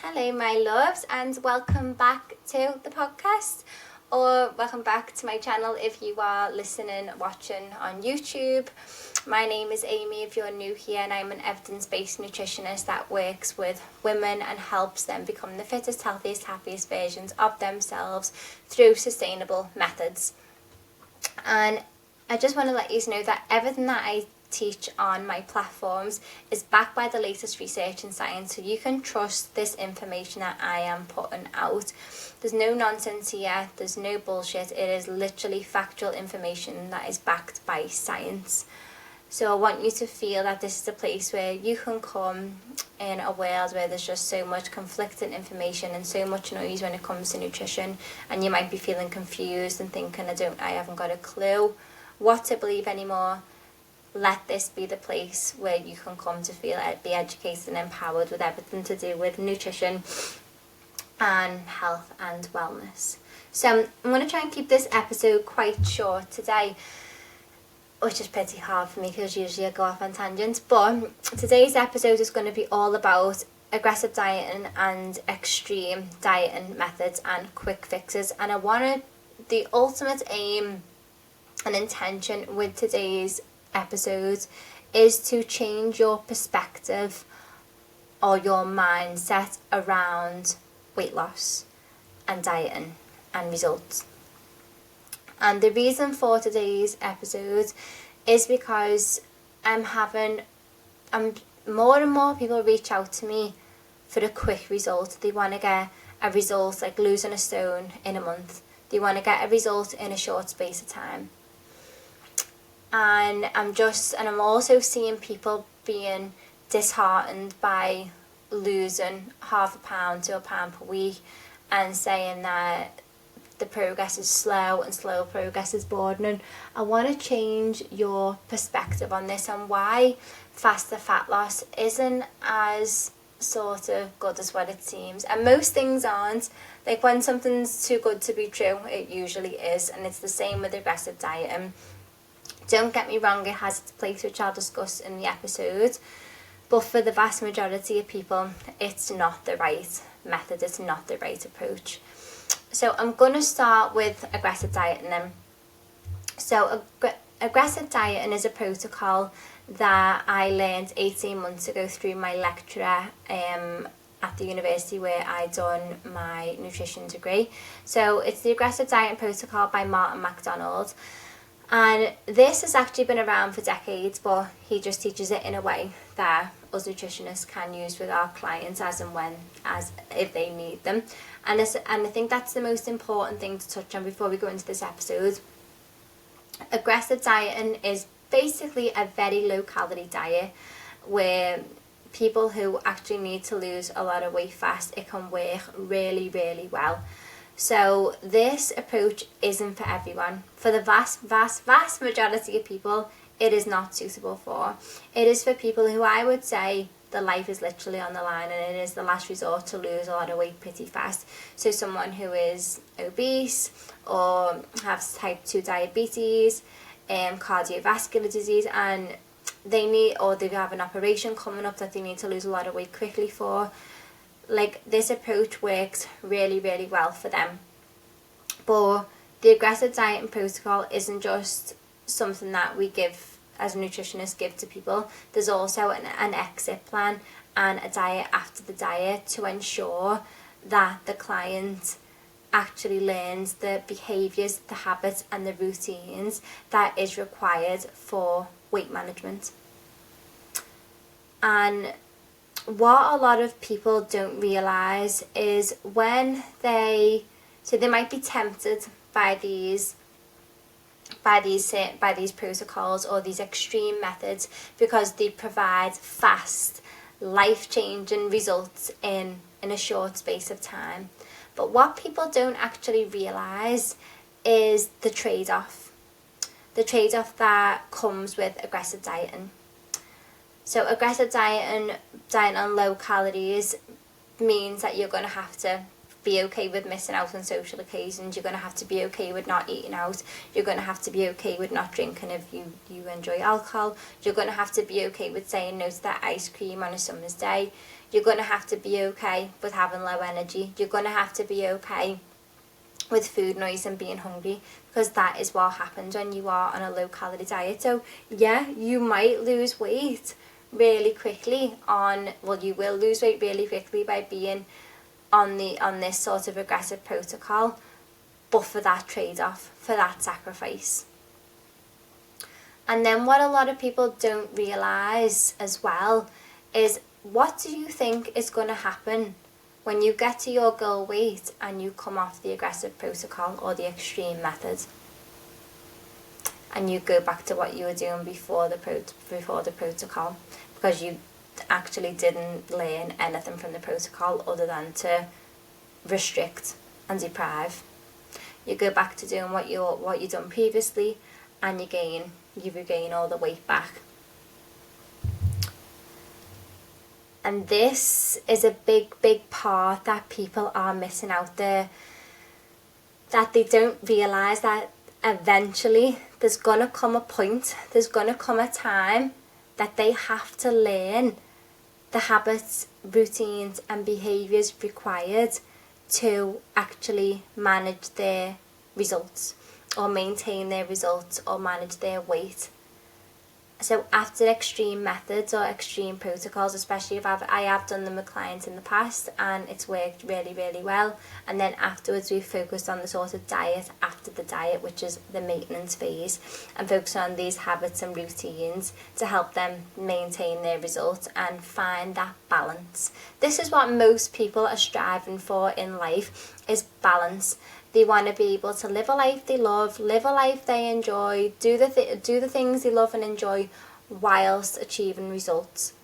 Hello, my loves, and welcome back to the podcast, or welcome back to my channel if you are listening, watching on YouTube. My name is Amy if you're new here, and I'm an evidence-based nutritionist that works with women and helps them become the fittest, healthiest, happiest versions of themselves through sustainable methods. And I just want to let you know that everything that I teach on my platforms is backed by the latest research and science, so you can trust this information that I am putting out. There's no nonsense here, there's no bullshit. It is literally factual information that is backed by science. So I want you to feel that this is a place where you can come in a world where there's just so much conflicting information and so much noise when it comes to nutrition, and you might be feeling confused and thinking I haven't got a clue what to believe anymore. Let this be the place where you can come to be educated and empowered with everything to do with nutrition and health and wellness. So I'm going to try and keep this episode quite short today, which is pretty hard for me because usually I go off on tangents. But today's episode is going to be all about aggressive dieting and extreme dieting methods and quick fixes. And I wanted the ultimate aim and intention with today's episode is to change your perspective or your mindset around weight loss and dieting and results. And the reason for today's episode is because more and more people reach out to me for a quick result. They want to get a result like losing a stone in a month. They want to get a result in a short space of time. And I'm also seeing people being disheartened by losing half a pound to a pound per week and saying that the progress is slow and slow progress is boring. I want to change your perspective on this and why faster fat loss isn't as sort of good as what it seems. And most things aren't. Like when something's too good to be true, it usually is. And it's the same with aggressive dieting. Don't get me wrong, it has its place, which I'll discuss in the episode. But for the vast majority of people, it's not the right method, it's not the right approach. So I'm going to start with aggressive dieting then. So aggressive dieting is a protocol that I learned 18 months ago through my lecturer at the university where I done my nutrition degree. So it's the aggressive dieting protocol by Martin MacDonald. And this has actually been around for decades, but he just teaches it in a way that us nutritionists can use with our clients as if they need them. And I think that's the most important thing to touch on before we go into this episode. Aggressive dieting is basically a very low calorie diet where people who actually need to lose a lot of weight fast, it can work really, really well. So this approach isn't for everyone. For the vast majority of people, it is not suitable for. It is for people who I would say their life is literally on the line and it is the last resort to lose a lot of weight pretty fast. So someone who is obese or has type 2 diabetes, cardiovascular disease, and they have an operation coming up that they need to lose a lot of weight quickly for. Like, this approach works really, really well for them. But the aggressive dieting protocol isn't just something that we give as nutritionists give to people. There's also an exit plan and a diet after the diet to ensure that the client actually learns the behaviours, the habits and the routines that is required for weight management. And what a lot of people don't realise is when they might be tempted by these protocols or these extreme methods because they provide fast, life-changing results in a short space of time. But what people don't actually realise is the trade-off that comes with aggressive dieting. So aggressive dieting on low calories means that you're going to have to be okay with missing out on social occasions. You're going to have to be okay with not eating out. You're going to have to be okay with not drinking if you enjoy alcohol. You're going to have to be okay with saying no to that ice cream on a summer's day. You're going to have to be okay with having low energy. You're going to have to be okay with food noise and being hungry, because that is what happens when you are on a low calorie diet. So yeah, you might lose weight really quickly you will lose weight really quickly by being on this sort of aggressive protocol, but for that trade-off, for that sacrifice. And then what a lot of people don't realise as well is, what do you think is going to happen when you get to your goal weight and you come off the aggressive protocol or the extreme method, and you go back to what you were doing before the protocol, because you actually didn't learn anything from the protocol other than to restrict and deprive. You go back to doing what you done previously, and you regain all the weight back. And this is a big part that people are missing out there, that they don't realise that eventually there's going to come a point, there's going to come a time that they have to learn the habits, routines and behaviours required to actually manage their results, or maintain their results, or manage their weight. So after extreme methods or extreme protocols, especially if I have done them with clients in the past and it's worked really, really well, and then afterwards we've focused on the sort of diet after the diet, which is the maintenance phase, and focus on these habits and routines to help them maintain their results and find that balance. This is what most people are striving for in life, is balance. They want to be able to live a life they love, live a life they enjoy, do the things they love and enjoy whilst achieving results.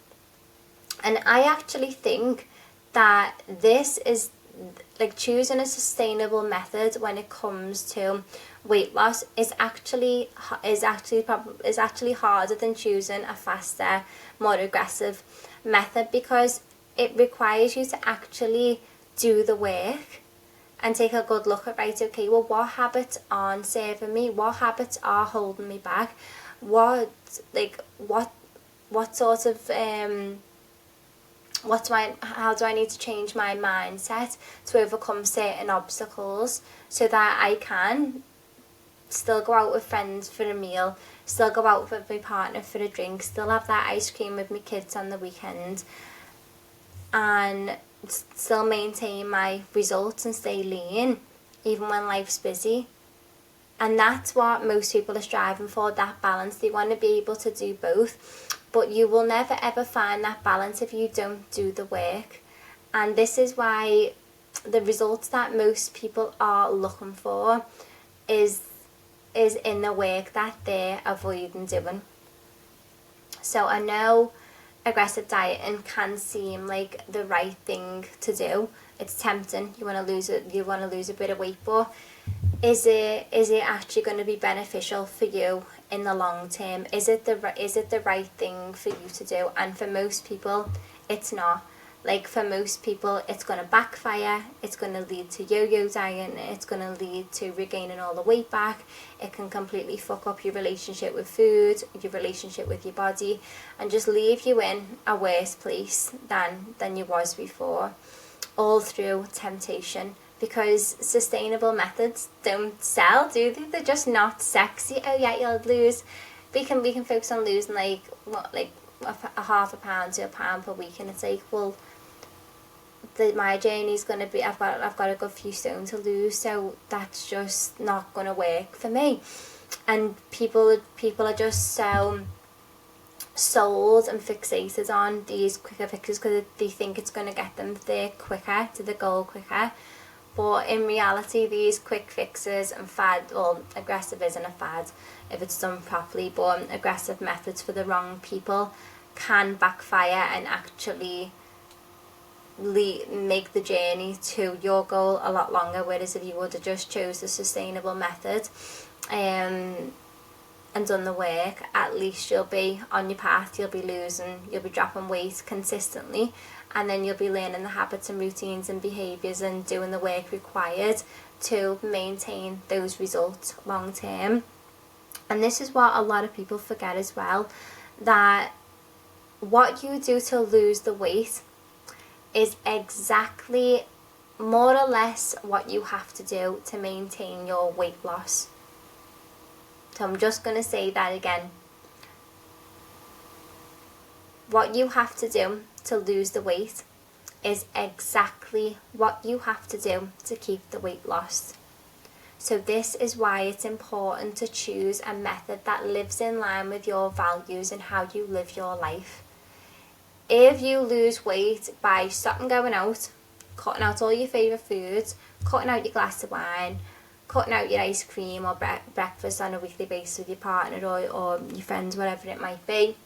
And I actually think that this is like choosing a sustainable method when it comes to weight loss is actually harder than choosing a faster, more aggressive method, because it requires you to actually do the work and take a good look at, right, okay, well, what habits aren't serving me? What habits are holding me back? What sort of, how do I need to change my mindset to overcome certain obstacles so that I can still go out with friends for a meal, still go out with my partner for a drink, still have that ice cream with my kids on the weekend, and still maintain my results and stay lean even when life's busy. And that's what most people are striving for, that balance. They want to be able to do both, but you will never ever find that balance if you don't do the work. And this is why the results that most people are looking for is in the work that they're avoiding doing. So I know aggressive dieting can seem like the right thing to do. It's tempting. You want to lose a bit of weight, but is it actually going to be beneficial for you in the long term? Is it the right thing for you to do? And for most people, it's not. Like, for most people, it's going to backfire. It's going to lead to yo-yo dieting. It's going to lead to regaining all the weight back. It can completely fuck up your relationship with food, your relationship with your body, and just leave you in a worse place than you was before, all through temptation. Because sustainable methods don't sell, do they? They're just not sexy. Oh yeah, you'll lose. We can focus on losing like a half a pound to a pound per week, and it's like, well, my journey's gonna be, I've got a good few stone to lose, so that's just not gonna work for me. And people are just so sold and fixated on these quicker fixes because they think it's gonna get them there quicker, to the goal quicker. But in reality, these quick fixes and aggressive isn't a fad if it's done properly, but aggressive methods for the wrong people can backfire and actually make the journey to your goal a lot longer. Whereas if you would have just chose the sustainable method and done the work, at least you'll be on your path, you'll be dropping weight consistently, and then you'll be learning the habits and routines and behaviours and doing the work required to maintain those results long term. And this is what a lot of people forget as well, that what you do to lose the weight is exactly more or less what you have to do to maintain your weight loss. So I'm just going to say that again. What you have to do to lose the weight is exactly what you have to do to keep the weight lost. So this is why it's important to choose a method that lives in line with your values and how you live your life. If you lose weight by stopping going out, cutting out all your favourite foods, cutting out your glass of wine, cutting out your ice cream or breakfast on a weekly basis with your partner or your friends, whatever it might be,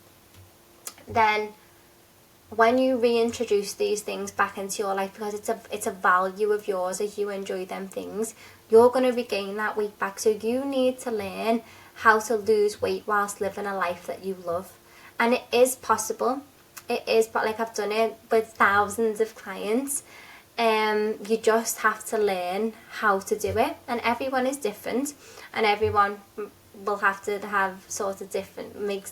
then when you reintroduce these things back into your life, because it's a value of yours as you enjoy them things, you're going to regain that weight back. So you need to learn how to lose weight whilst living a life that you love. And it is possible. It is, but like I've done it with thousands of clients. You just have to learn how to do it, and everyone is different, and everyone will have to have sort of make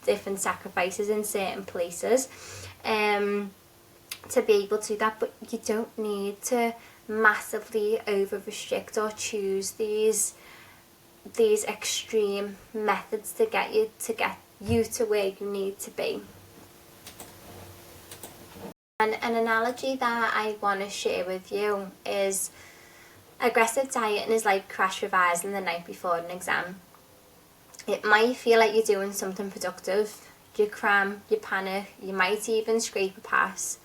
different sacrifices in certain places to be able to do that. But you don't need to massively over restrict or choose these extreme methods to get you to where you need to be. And an analogy that I want to share with you is aggressive dieting is like crash revising the night before an exam. It might feel like you're doing something productive, you cram, you panic, you might even scrape a pass,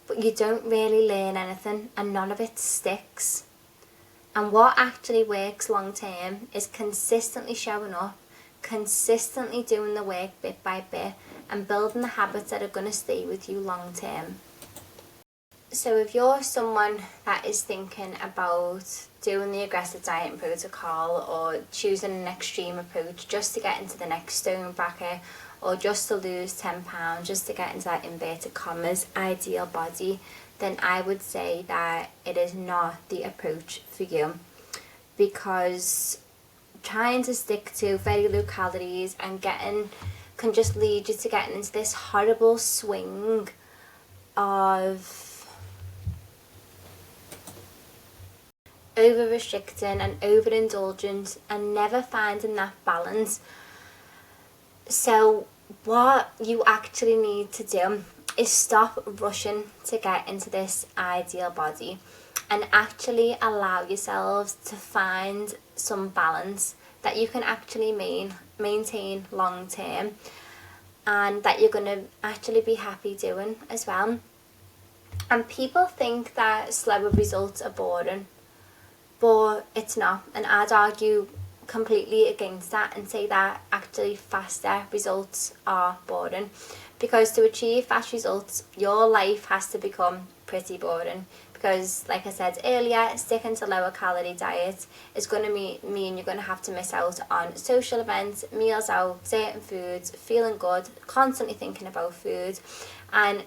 but you don't really learn anything and none of it sticks. And what actually works long term is consistently showing up, consistently doing the work bit by bit, and building the habits that are going to stay with you long term. So if you're someone that is thinking about doing the aggressive dieting protocol or choosing an extreme approach just to get into the next stone bracket, or just to lose 10 pounds, just to get into that inverted commas ideal body, then I would say that it is not the approach for you, because trying to stick to very low calories and can just lead you to getting into this horrible swing of over restricting and overindulgence and never finding that balance. So what you actually need to do is stop rushing to get into this ideal body and actually allow yourselves to find some balance that you can actually maintain long term, and that you're going to actually be happy doing as well. And people think that slower results are boring, but it's not, and I'd argue completely against that and say that actually faster results are boring, because to achieve fast results your life has to become pretty boring. Because like I said earlier, sticking to lower calorie diets is going to mean you're going to have to miss out on social events, meals out, certain foods, feeling good, constantly thinking about food, and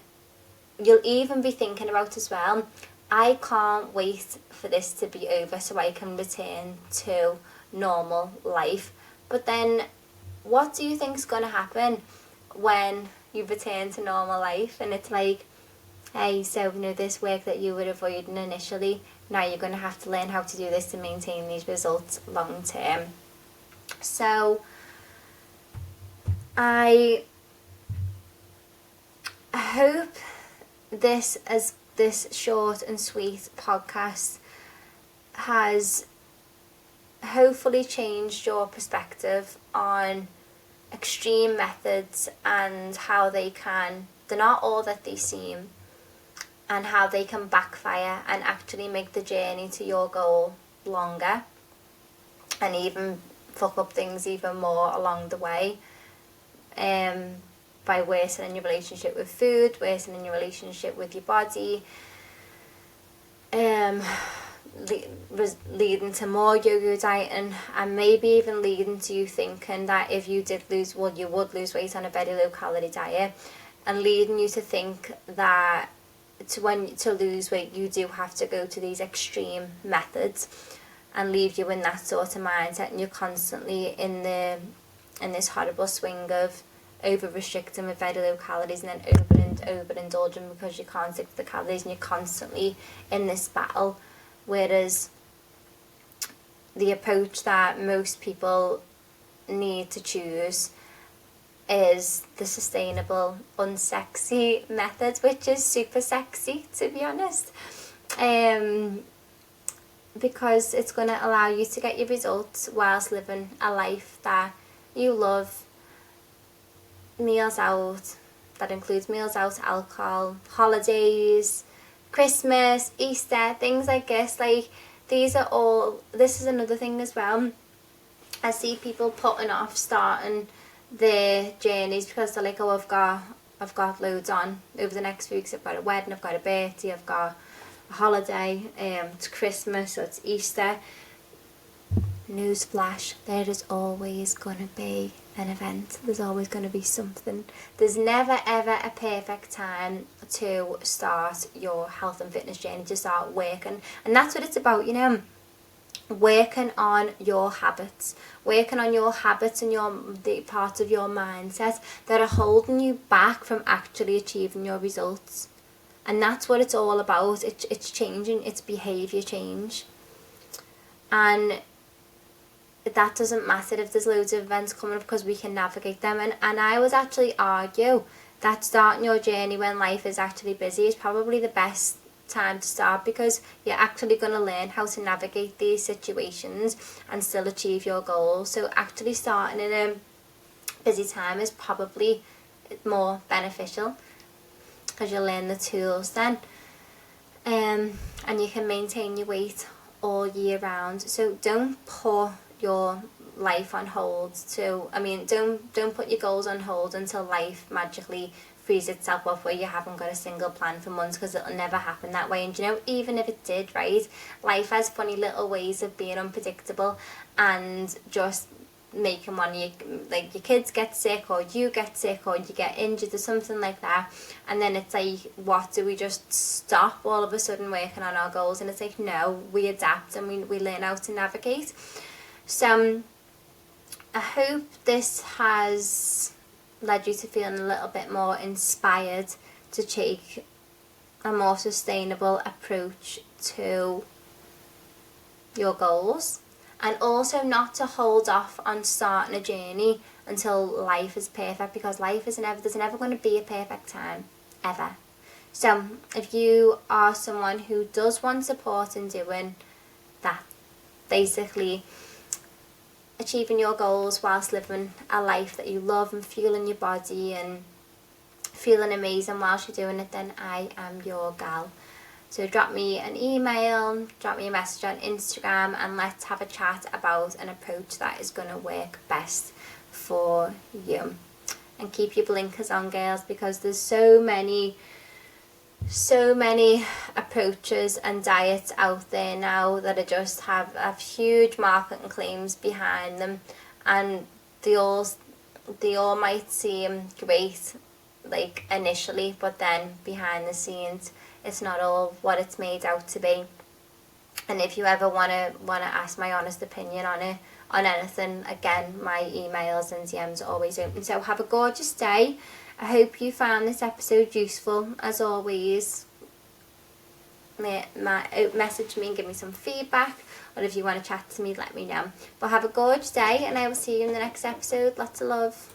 you'll even be thinking about as well, I can't wait for this to be over so I can return to normal life. But then what do you think's going to happen when you return to normal life? And it's like, hey, so this work that you were avoiding initially, now you're going to have to learn how to do this to maintain these results long term. So I hope this short and sweet podcast has hopefully changed your perspective on extreme methods and how they're not all that they seem, and how they can backfire and actually make the journey to your goal longer, and even fuck up things even more along the way, by worsening your relationship with food, worsening your relationship with your body, leading to more yo-yo dieting, and maybe even leading to you thinking that if you did you would lose weight on a very low calorie diet, and leading you to think that to lose weight you do have to go to these extreme methods, and leave you in that sort of mindset, and you're constantly in this horrible swing of over restricting with very low calories and then overindulging because you can't stick to the calories and you're constantly in this battle. Whereas the approach that most people need to choose is the sustainable, unsexy method, which is super sexy, to be honest. Because it's going to allow you to get your results whilst living a life that you love. Meals out, that includes meals out, alcohol, holidays, Christmas, Easter, things like this. Like, these are all, this is another thing as well. I see people putting off starting their journeys because they're like, oh, I've got loads on over the next few weeks. I've got a wedding, I've got a birthday, I've got a holiday, it's Christmas, or it's Easter. Newsflash, there is always going to be an event. There's always going to be something. There's never ever a perfect time to start your health and fitness journey, to start working. And that's what it's about, you know, working on your habits. Working on your habits and the parts of your mindset that are holding you back from actually achieving your results. And that's what it's all about. It's changing, it's behaviour change. And that doesn't matter if there's loads of events coming up, because we can navigate them. And I would actually argue that starting your journey when life is actually busy is probably the best time to start, because you're actually going to learn how to navigate these situations and still achieve your goals. So actually starting in a busy time is probably more beneficial, because you'll learn the tools then, and you can maintain your weight all year round. So don't put your life on hold don't put your goals on hold until life magically frees itself up where you haven't got a single plan for months, because it'll never happen that way. And you know, even if it did, right, life has funny little ways of being unpredictable and just making one of your kids get sick, or you get sick, or you get injured or something like that, and then it's like, what, do we just stop all of a sudden working on our goals? And it's like, no, we adapt and we learn how to navigate. So I hope this has led you to feeling a little bit more inspired to take a more sustainable approach to your goals, and also not to hold off on starting a journey until life is perfect, because there's never going to be a perfect time, ever. So if you are someone who does want support in doing that, basically achieving your goals whilst living a life that you love and fueling your body and feeling amazing whilst you're doing it, then I am your gal. So drop me an email, drop me a message on Instagram, and let's have a chat about an approach that is going to work best for you. And keep your blinkers on, girls, because there's so many approaches and diets out there now that are just have huge marketing claims behind them, and they all might seem great like initially, but then behind the scenes it's not all what it's made out to be. And if you ever want to ask my honest opinion on anything, again, my emails and DMs are always open. So have a gorgeous day. I hope you found this episode useful. As always, message me and give me some feedback, or if you want to chat to me, let me know. But have a gorgeous day, and I will see you in the next episode. Lots of love.